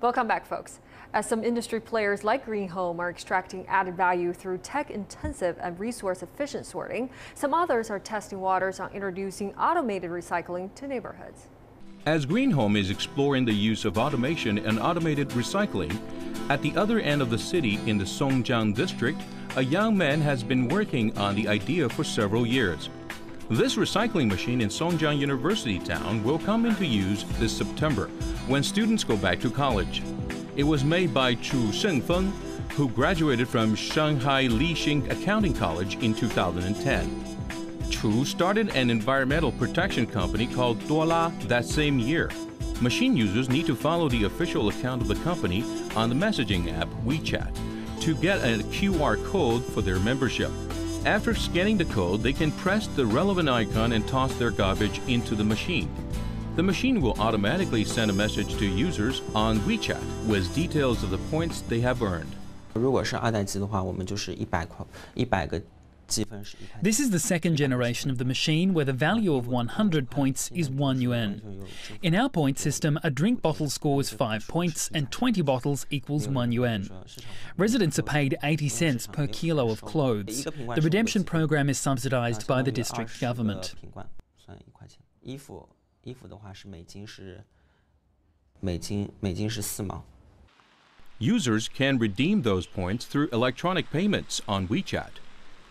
Welcome back, folks. As some industry players like Green Home are extracting added value through tech-intensive and resource-efficient sorting, some others are testing waters on introducing automated recycling to neighborhoods. As Green Home is exploring the use of automation and automated recycling, at the other end of the city in the Songjiang district, a young man has been working on the idea for several years. This recycling machine in Songjiang University town will come into use this September when students go back to college. It was made by Chu Shengfeng, who graduated from Shanghai Lixing Accounting College in 2010. Chu started an environmental protection company called Duola that same year. Machine users need to follow the official account of the company on the messaging app WeChat to get a QR code for their membership. After scanning the code, they can press the relevant icon and toss their garbage into the machine. The machine will automatically send a message to users on WeChat with details of the points they have earned. 如果是二代机的话，我们就是100个。 This is the second generation of the machine where the value of 100 points is 1 yuan. In our point system, a drink bottle scores 5 points and 20 bottles equals 1 yuan. Residents are paid 80 cents per kilo of clothes. The redemption program is subsidized by the district government. Users can redeem those points through electronic payments on WeChat.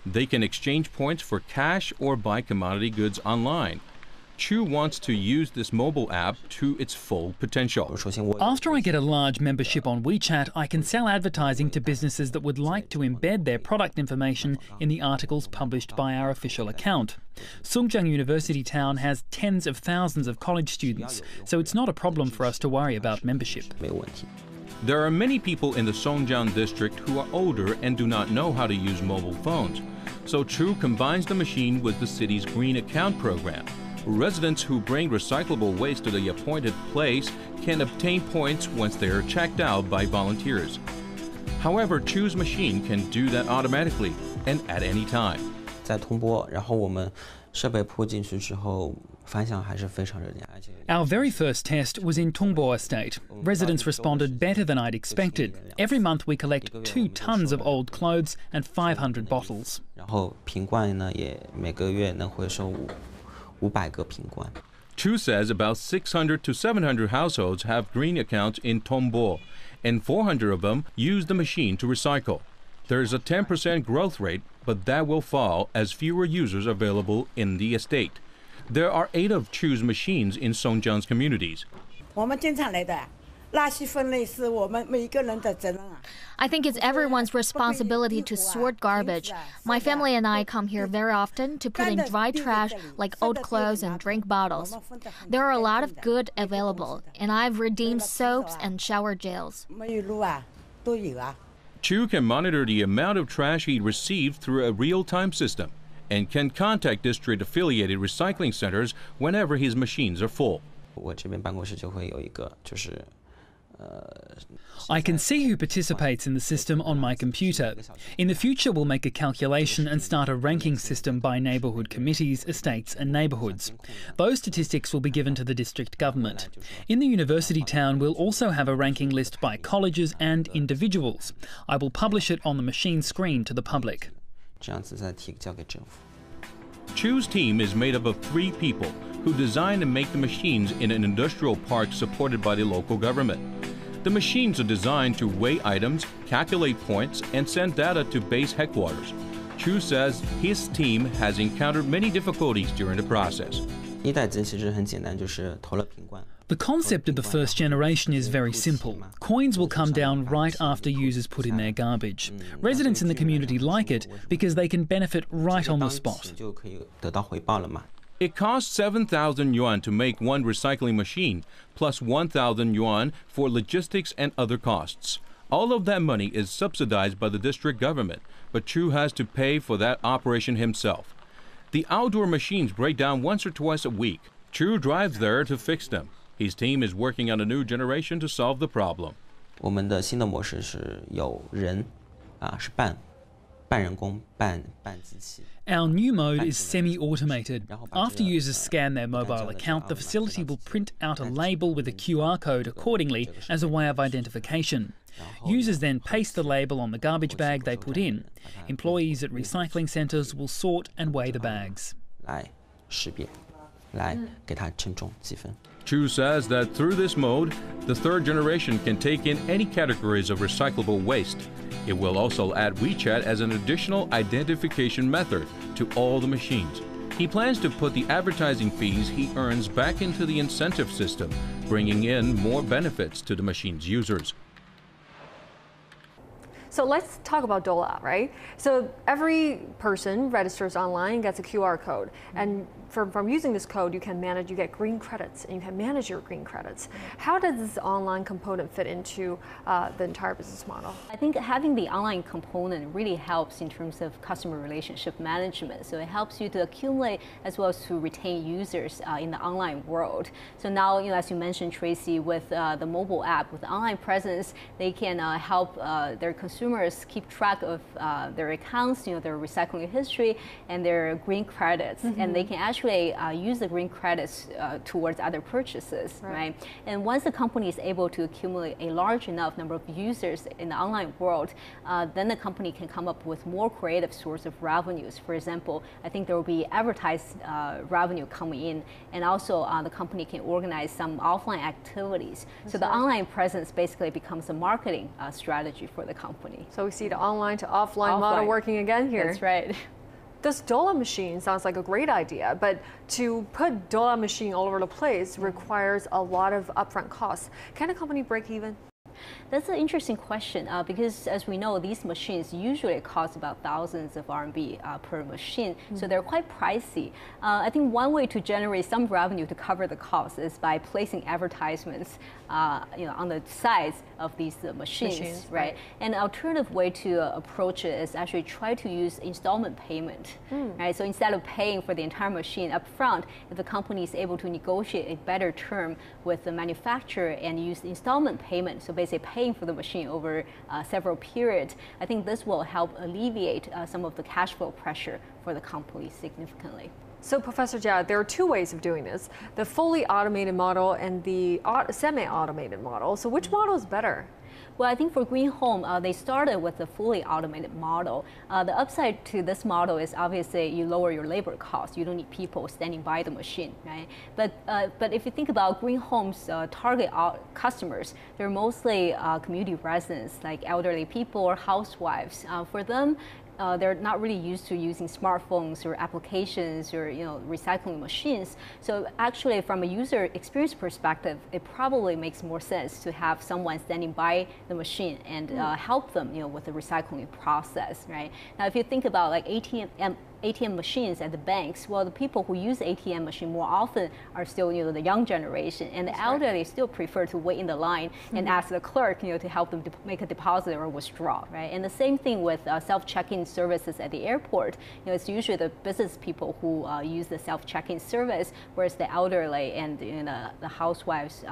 They can exchange points for cash or buy commodity goods online. Chu wants to use this mobile app to its full potential. After I get a large membership on WeChat, I can sell advertising to businesses that would like to embed their product information in the articles published by our official account. Songjiang University town has tens of thousands of college students, so it's not a problem for us to worry about membership. There are many people in the Songjiang district who are older and do not know how to use mobile phones. So Chu combines the machine with the city's Green Account program. Residents who bring recyclable waste to the appointed place can obtain points once they are checked out by volunteers. However, Chu's machine can do that automatically and at any time. 在通播，然后我们设备铺进去之后，反响还是非常热烈。 Our very first test was in Tongbo Estate. Residents responded better than I'd expected. Every month we collect 2 tons of old clothes and 500 bottles. 然后瓶罐呢，也每个月能回收500个瓶罐。 Chu says about 600 to 700 households have green accounts in Tongbo, and 400 of them use the machine to recycle. There's a 10% growth rate, but that will fall as fewer users are available in the estate. There are 8 of Chu's machines in Songjiang's communities. I think it's everyone's responsibility to sort garbage. My family and I come here very often to put in dry trash like old clothes and drink bottles. There are a lot of good available, and I've redeemed soaps and shower gels. Chu can monitor the amount of trash he received through a real-time system and can contact district-affiliated recycling centers whenever his machines are full. I can see who participates in the system on my computer. In the future, we'll make a calculation and start a ranking system by neighbourhood committees, estates and neighbourhoods. Those statistics will be given to the district government. In the university town, we'll also have a ranking list by colleges and individuals. I will publish it on the machine screen to the public. Chu's team is made up of 3 people who design and make the machines in an industrial park supported by the local government. The machines are designed to weigh items, calculate points, and send data to base headquarters. Chu says his team has encountered many difficulties during the process. 一代机其实很简单，就是投了瓶罐。 The concept of the first generation is very simple. Coins will come down right after users put in their garbage. Residents in the community like it because they can benefit right on the spot. It costs 7,000 yuan to make one recycling machine, plus 1,000 yuan for logistics and other costs. All of that money is subsidized by the district government, but Chu has to pay for that operation himself. The outdoor machines break down once or twice a week. Chu drives there to fix them. His team is working on a new generation to solve the problem. 我们的新的模式是有人是半半人工半机器。 Our new mode is semi-automated. After users scan their mobile account, the facility will print out a label with a QR code accordingly as a way of identification. Users then paste the label on the garbage bag they put in. Employees at recycling centres will sort and weigh the bags. 来识别，来给它称重计分。 Chu says that through this mode, the third generation can take in any categories of recyclable waste. It will also add WeChat as an additional identification method to all the machines. He plans to put the advertising fees he earns back into the incentive system, bringing in more benefits to the machine's users. So let's talk about Dola, right? So every person registers online, gets a QR code, and from using this code, you get green credits, and you can manage your green credits. How does this online component fit into the entire business model? I think having the online component really helps in terms of customer relationship management. So it helps you to accumulate as well as to retain users in the online world. So now, as you mentioned, Tracy, with the mobile app, with the online presence, they can help their consumers keep track of their accounts, their recycling history, and their green credits, and they can actually use the green credits towards other purchases, right? And once the company is able to accumulate a large enough number of users in the online world, then the company can come up with more creative source of revenues. For example, I think there will be advertised revenue coming in, and also the company can organize some offline activities. So the online presence basically becomes a marketing strategy for the company. So we see the online to offline model working again here. That's right. This Dola machine sounds like a great idea, but to put Dola machine all over the place requires a lot of upfront costs. Can a company break even? That's an interesting question because, as we know, these machines usually cost about thousands of RMB per machine, so they're quite pricey. I think one way to generate some revenue to cover the cost is by placing advertisements, on the sides of these machines, right? An alternative way to approach it is actually try to use installment payment, right? So instead of paying for the entire machine up front, if the company is able to negotiate a better term with the manufacturer and use installment payment, so basically paying for the machine over several periods, I think this will help alleviate some of the cash flow pressure for the company significantly. So, Professor Jia, there are two ways of doing this: the fully automated model and the semi-automated model. So which model is better? Well, I think for Green Home, they started with a fully automated model. The upside to this model is obviously you lower your labor costs. You don't need people standing by the machine, right? But if you think about Green Home's target customers, they're mostly community residents, like elderly people or housewives. For them, they're not really used to using smartphones or applications or recycling machines. So actually, from a user experience perspective, it probably makes more sense to have someone standing by the machine and help them, with the recycling process, right? Now, if you think about like ATM machines at the banks, well, the people who use ATM machine more often are still, the young generation, and the elderly still prefer to wait in the line and ask the clerk, to help them to make a deposit or withdraw, right? And the same thing with self-check-in services at the airport. It's usually the business people who use the self-check-in service, whereas the elderly and the housewives,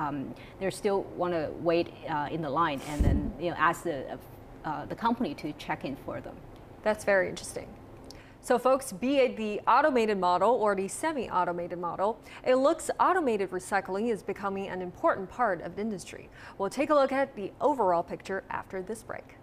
they still want to wait in the line and then ask the company to check in for them. That's very interesting. So folks, be it the automated model or the semi-automated model, it looks automated recycling is becoming an important part of the industry. We'll take a look at the overall picture after this break.